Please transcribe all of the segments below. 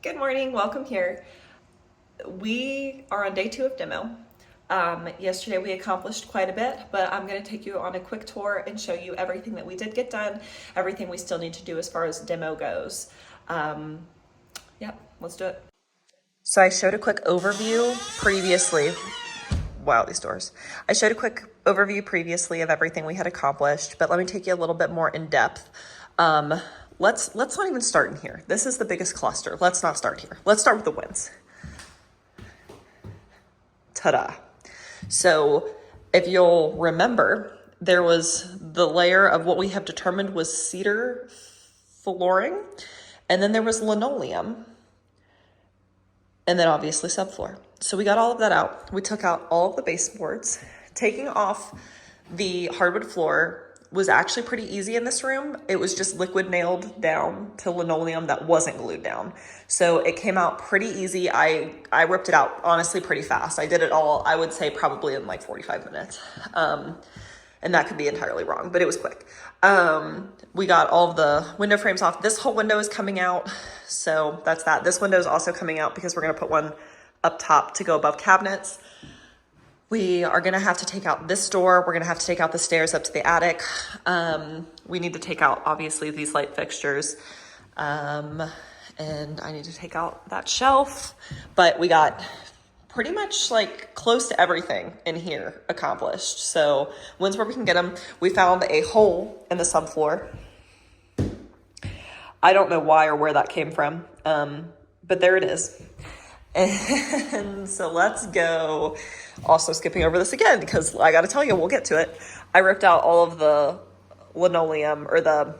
Good morning, welcome here. We are on day 2 of demo. Yesterday we accomplished quite a bit, but I'm going to take you on a quick tour and show you everything that we did get done, everything we still need to do as far as demo goes. Yeah, let's do it. So I showed a quick overview previously. Wow, these doors. I showed a quick overview previously of everything we had accomplished, but let me take you a little bit more in depth. Let's not even start in here. This is the biggest cluster. Let's not start here. Let's start with the wins. Ta-da. So if you'll remember, there was the layer of what we have determined was cedar flooring, and then there was linoleum, and then obviously subfloor. So we got all of that out. We took out all of the baseboards. Taking off the hardwood floor was actually pretty easy in this room. It was just liquid nailed down to linoleum that wasn't glued down. So it came out pretty easy. I ripped it out honestly pretty fast. I did it all, I would say probably in like 45 minutes. And that could be entirely wrong, but it was quick. We got all of the window frames off. This whole window is coming out. So that's that. This window is also coming out because we're gonna put one up top to go above cabinets. We are gonna have to take out this door. We're gonna have to take out the stairs up to the attic. We need to take out, obviously, these light fixtures. And I need to take out that shelf. But we got pretty much like close to everything in here accomplished. So when's where we can get them. We found a hole in the subfloor. I don't know why or where that came from, but there it is. And so let's go. Also skipping over this again because I got to tell you, we'll get to it. I ripped out all of the linoleum or the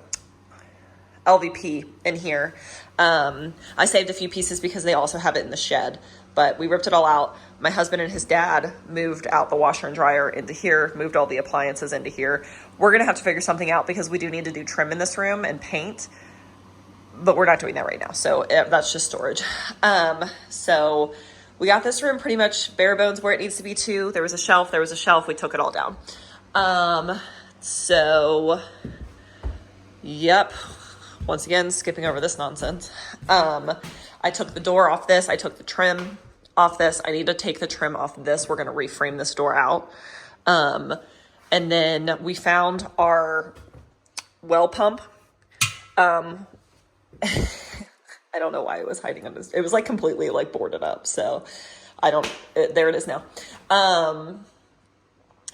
LVP in here. I saved a few pieces because they also have it in the shed, but we ripped it all out. My husband and his dad moved out the washer and dryer into here, moved all the appliances into here. We're going to have to figure something out because we do need to do trim in this room and paint, but we're not doing that right now. So that's just storage. So we got this room pretty much bare bones where it needs to be too. There was a shelf, we took it all down. So yep. Once again, skipping over this nonsense. I took the door off this. I took the trim off this. I need to take the trim off this. We're going to reframe this door out. And then we found our well pump. I don't know why it was hiding on this. It was like completely like boarded up. So there it is now.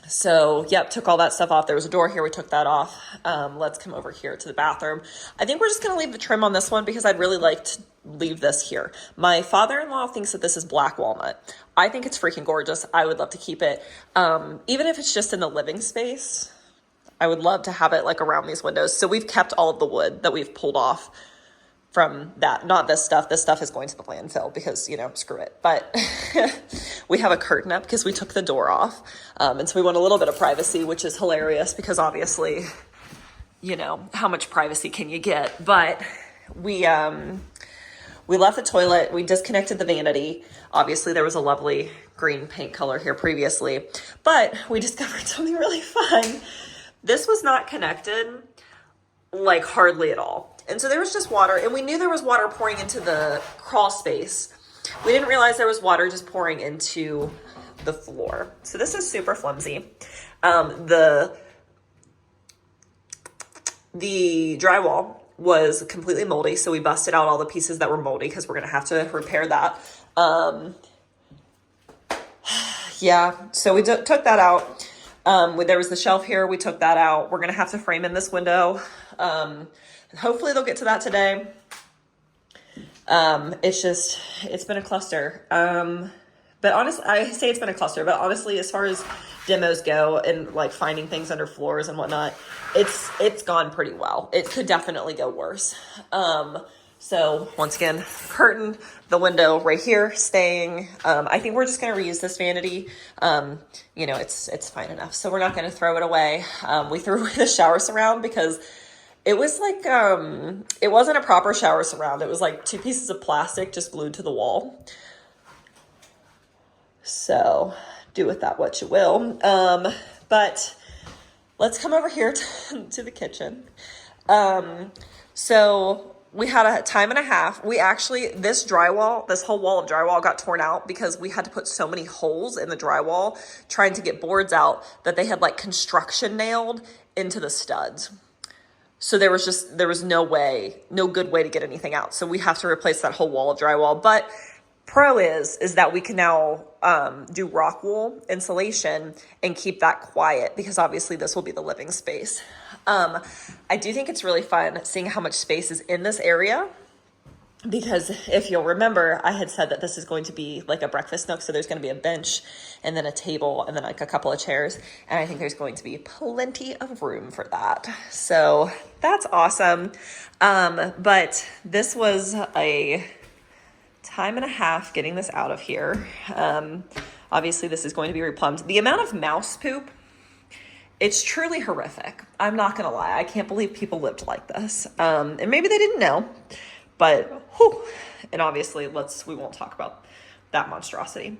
So yep, took all that stuff off. There was a door here. We took that off. Let's come over here to the bathroom. I think we're just going to leave the trim on this one because I'd really like to leave this here. My father-in-law thinks that this is black walnut. I think it's freaking gorgeous. I would love to keep it. Even if it's just in the living space, I would love to have it like around these windows. So we've kept all of the wood that we've pulled off from that. Not this stuff. This stuff is going to the landfill because, screw it. But we have a curtain up because we took the door off. And so we want a little bit of privacy, which is hilarious because obviously, how much privacy can you get? But we left the toilet. We disconnected the vanity. Obviously, there was a lovely green paint color here previously. But we discovered something really fun. This was not connected, like hardly at all. And so there was just water, and we knew there was water pouring into the crawl space. We didn't realize there was water just pouring into the floor. So this is super flimsy. The drywall was completely moldy, so we busted out all the pieces that were moldy because we're going to have to repair that. Yeah, so we took that out. There was the shelf here. We took that out. We're going to have to frame in this window. Hopefully they'll get to that today. It's been a cluster. But honestly, I say it's been a cluster, but honestly, as far as demos go and like finding things under floors and whatnot, it's gone pretty well. It could definitely go worse. So once again, curtain, the window right here staying. I think we're just going to reuse this vanity. It's fine enough. So we're not going to throw it away. We threw away the shower surround because it was like, it wasn't a proper shower surround. It was like 2 pieces of plastic just glued to the wall. So do with that what you will. But let's come over here to the kitchen. So we had a time and a half. We actually, this drywall, this whole wall of drywall got torn out because we had to put so many holes in the drywall trying to get boards out that they had like construction nailed into the studs. So there was no good way to get anything out. So we have to replace that whole wall of drywall. But pro is that we can now do rock wool insulation and keep that quiet because obviously this will be the living space. I do think it's really fun seeing how much space is in this area because if you'll remember, I had said that this is going to be like a breakfast nook. So there's going to be a bench and then a table and then like a couple of chairs. And I think there's going to be plenty of room for that. So that's awesome. But this was a time and a half getting this out of here. Obviously this is going to be replumbed. The amount of mouse poop, it's truly horrific. I'm not going to lie. I can't believe people lived like this. And maybe they didn't know, but whew. And obviously we won't talk about that monstrosity.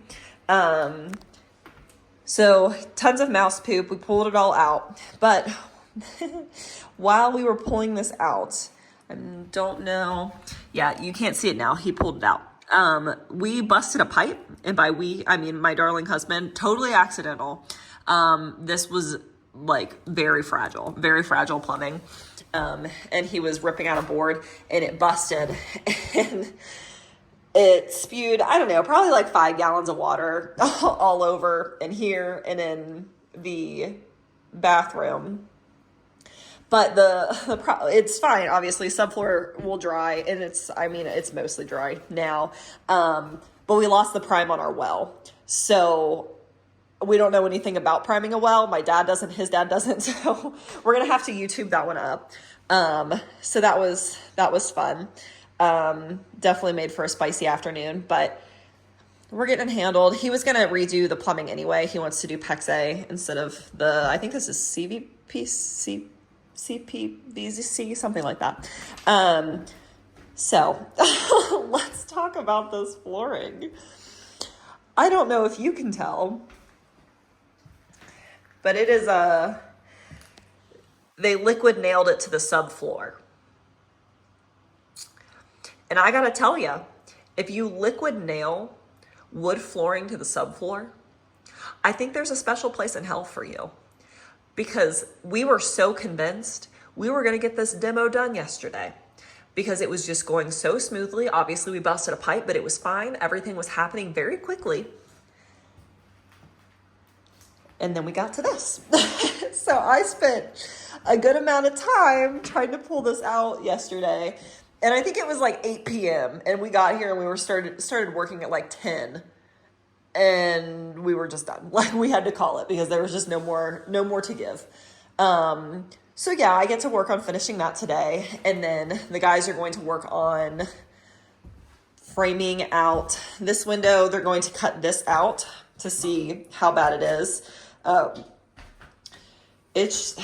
So tons of mouse poop. We pulled it all out, but while we were pulling this out, I don't know. Yeah, you can't see it now. He pulled it out. We busted a pipe, and by we, I mean my darling husband, totally accidental. This was like very fragile plumbing. And he was ripping out a board and it busted and it spewed, I don't know, probably like 5 gallons of water all over in here and in the bathroom. But it's fine. Obviously subfloor will dry and it's mostly dry now. But we lost the prime on our well. So we don't know anything about priming a well. My dad doesn't, his dad doesn't. So we're going to have to YouTube that one up. So that was fun. Definitely made for a spicy afternoon, but we're getting it handled. He was going to redo the plumbing anyway. He wants to do PEX-A instead of I think this is CPVC, something like that. So let's talk about this flooring. I don't know if you can tell, but it is they liquid nailed it to the subfloor. And I gotta tell you, if you liquid nail wood flooring to the subfloor, I think there's a special place in hell for you. Because we were so convinced we were gonna get this demo done yesterday because it was just going so smoothly. Obviously we busted a pipe, but it was fine. Everything was happening very quickly. And then we got to this. So I spent a good amount of time trying to pull this out yesterday. And I think it was like 8 p.m. and we got here and we were started working at like 10 and we were just done. Like we had to call it because there was just no more to give. So yeah, I get to work on finishing that today. And then the guys are going to work on framing out this window. They're going to cut this out to see how bad it is. It's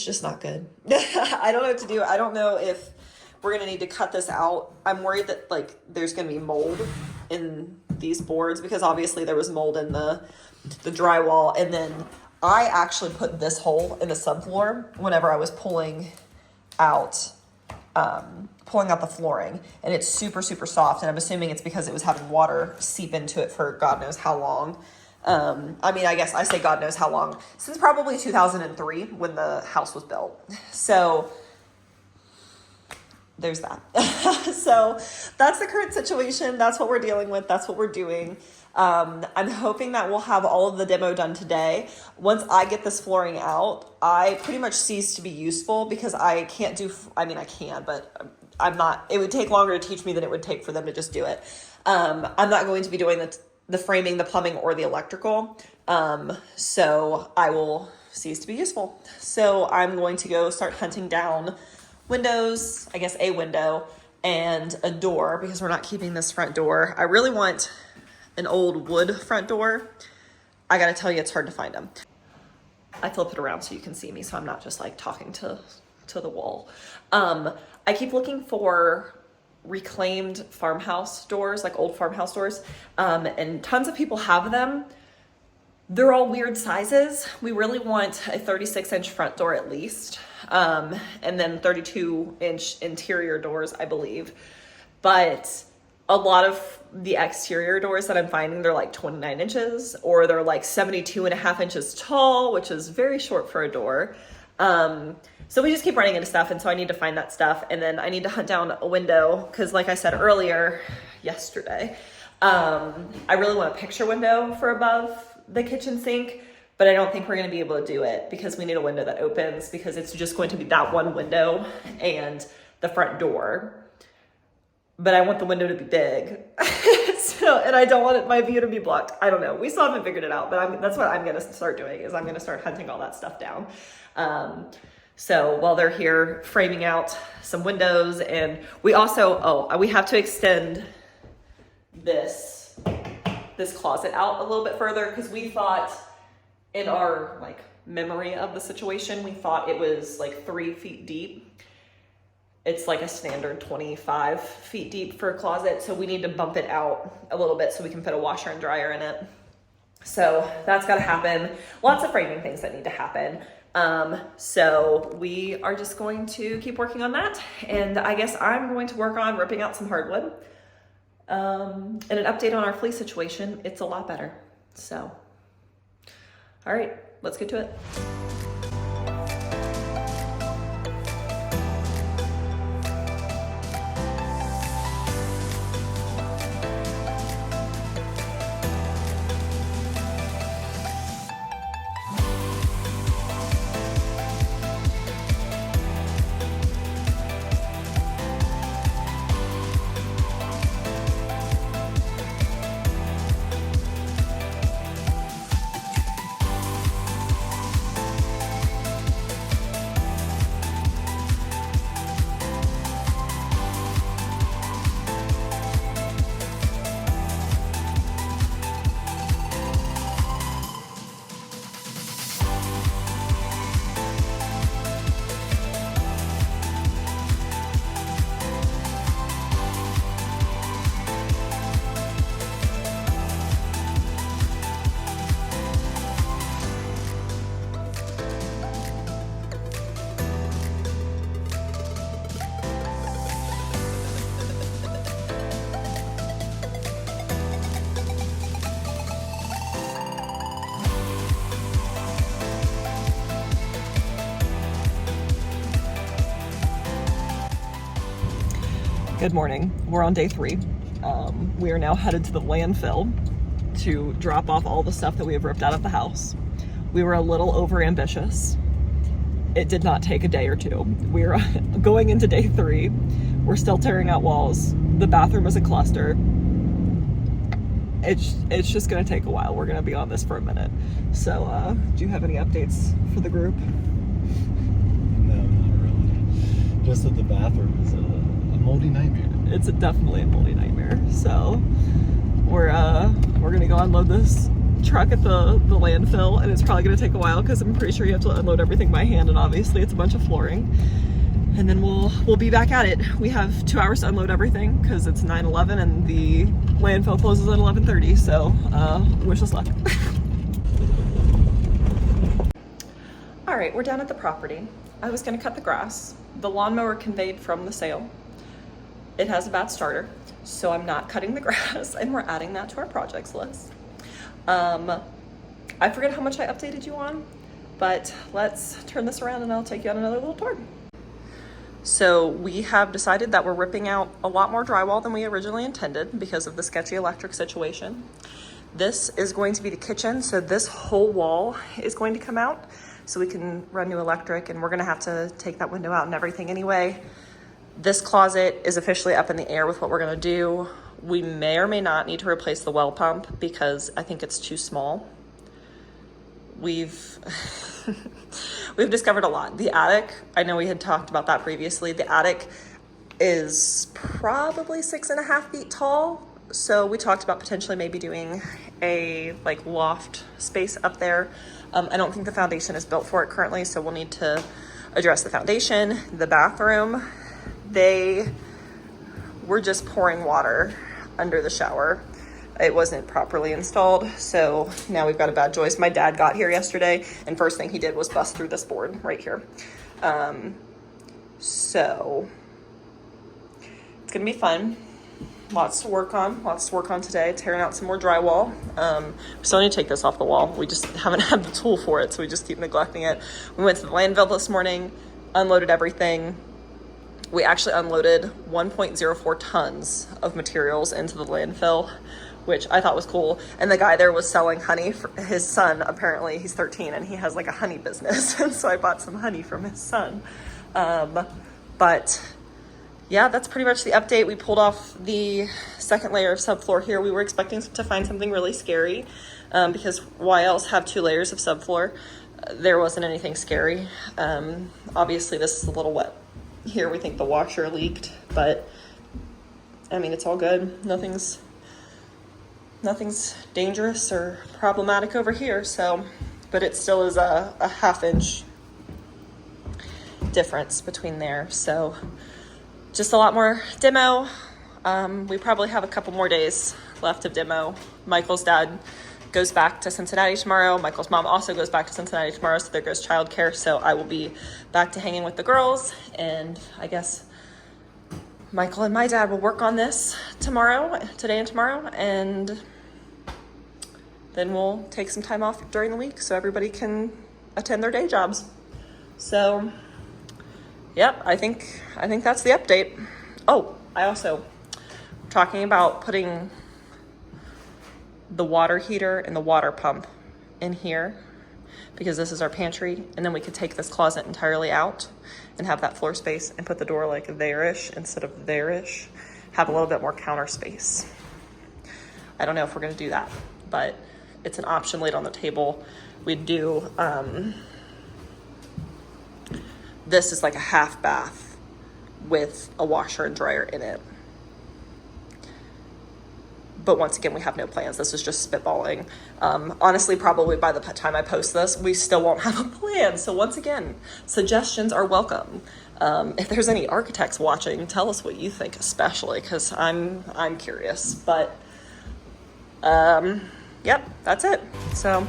just not good. I don't know what to do. I don't know if we're going to need to cut this out. I'm worried that like there's going to be mold in these boards because obviously there was mold in the drywall. And then I actually put this hole in the subfloor whenever I was pulling out the flooring, and it's super, super soft. And I'm assuming it's because it was having water seep into it for God knows how long. I guess I say God knows how long, since probably 2003 when the house was built. So there's that. So that's the current situation. That's what we're dealing with. That's what we're doing. I'm hoping that we'll have all of the demo done today. Once I get this flooring out, I pretty much cease to be useful because I can't do, I can, but I'm not, it would take longer to teach me than it would take for them to just do it. I'm not going to be doing the framing, the plumbing, or the electrical. So I will cease to be useful. So I'm going to go start hunting down windows, I guess a window and a door because we're not keeping this front door. I really want an old wood front door. I gotta tell you, it's hard to find them. I flip it around so you can see me, so I'm not just like talking to the wall. I keep looking for reclaimed farmhouse doors, like old farmhouse doors, and tons of people have them. They're all weird sizes. We really want a 36-inch front door at least. and then 32-inch interior doors, I believe. But a lot of the exterior doors that I'm finding, they're like 29 inches or they're like 72.5 inches tall, which is very short for a door. So we just keep running into stuff. And so I need to find that stuff. And then I need to hunt down a window. Cause like I said earlier, yesterday, I really want a picture window for above the kitchen sink, but I don't think we're going to be able to do it because we need a window that opens, because it's just going to be that one window and the front door. But I want the window to be big. And I don't want my view to be blocked. I don't know. We still haven't figured it out, but that's what I'm going to start doing, is I'm going to start hunting all that stuff down. So while they're here framing out some windows, and we also, we have to extend this closet out a little bit further, because we thought in our like memory of the situation, we thought it was like 3 feet deep. It's like a standard 25 feet deep for a closet. So we need to bump it out a little bit so we can fit a washer and dryer in it. So that's got to happen. Lots of framing things that need to happen. So we are just going to keep working on that. And I guess I'm going to work on ripping out some hardwood. And an update on our flea situation. It's a lot better. So, all right, let's get to it. Good morning. We're on day 3. We are now headed to the landfill to drop off all the stuff that we have ripped out of the house. We were a little over ambitious. It did not take a day or two. We're going into day 3. We're still tearing out walls. The bathroom is a cluster. It's just gonna take a while. We're gonna be on this for a minute. So, do you have any updates for the group? No, not really. Just that the bathroom is a moldy nightmare. It's definitely a moldy nightmare. So we're gonna go unload this truck at the landfill, and it's probably gonna take a while because I'm pretty sure you have to unload everything by hand, and obviously it's a bunch of flooring. And then we'll be back at it. We have 2 hours to unload everything because it's 9/11 and the landfill closes at 11:30. So wish us luck. All right, we're down at the property. I was gonna cut the grass. The lawnmower conveyed from the sale. It has a bad starter, so I'm not cutting the grass, and we're adding that to our projects list. I forget how much I updated you on, but let's turn this around and I'll take you on another little tour. So we have decided that we're ripping out a lot more drywall than we originally intended because of the sketchy electric situation. This is going to be the kitchen, so this whole wall is going to come out so we can run new electric, and we're gonna have to take that window out and everything anyway. This closet is officially up in the air with what we're gonna do. We may or may not need to replace the well pump because I think it's too small. We've discovered a lot. The attic, I know we had talked about that previously. The attic is probably 6.5 feet tall. So we talked about potentially maybe doing a like loft space up there. I don't think the foundation is built for it currently, so we'll need to address the foundation. The bathroom, they were just pouring water under the shower. It wasn't properly installed, so now we've got a bad joist. My dad got here yesterday, and first thing he did was bust through this board right here. So it's gonna be fun. Lots to work on today, tearing out some more drywall. We still need to take this off the wall. We just haven't had the tool for it, so we just keep neglecting it. We went to the landfill this morning, unloaded everything. We actually unloaded 1.04 tons of materials into the landfill, which I thought was cool. And the guy there was selling honey for his son. Apparently he's 13 and he has like a honey business. And so I bought some honey from his son. But yeah, that's pretty much the update. We pulled off the second layer of subfloor here. We were expecting to find something really scary because why else have 2 layers of subfloor? There wasn't anything scary. Obviously this is a little wet here. We think the washer leaked, but I mean, it's all good. Nothing's dangerous or problematic over here. So, but it still is a ½ inch difference between there. So just a lot more demo. We probably have a couple more days left of demo. Michael's dad goes back to Cincinnati tomorrow. Michael's mom also goes back to Cincinnati tomorrow, so there goes childcare. So I will be back to hanging with the girls, and I guess Michael and my dad will work on this today and tomorrow, and then we'll take some time off during the week so everybody can attend their day jobs. So yep, I think that's the update. Oh, I also talking about putting the water heater and the water pump in here because this is our pantry, and then we could take this closet entirely out and have that floor space and put the door like there-ish instead of there-ish, have a little bit more counter space. I don't know if we're gonna do that, but it's an option laid on the table. We'd do this is like a half bath with a washer and dryer in it. But once again, we have no plans. This is just spitballing. Honestly, probably by the time I post this, we still won't have a plan. So once again, suggestions are welcome. If there's any architects watching, tell us what you think, especially because I'm curious. But yep, that's it. So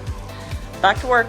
back to work.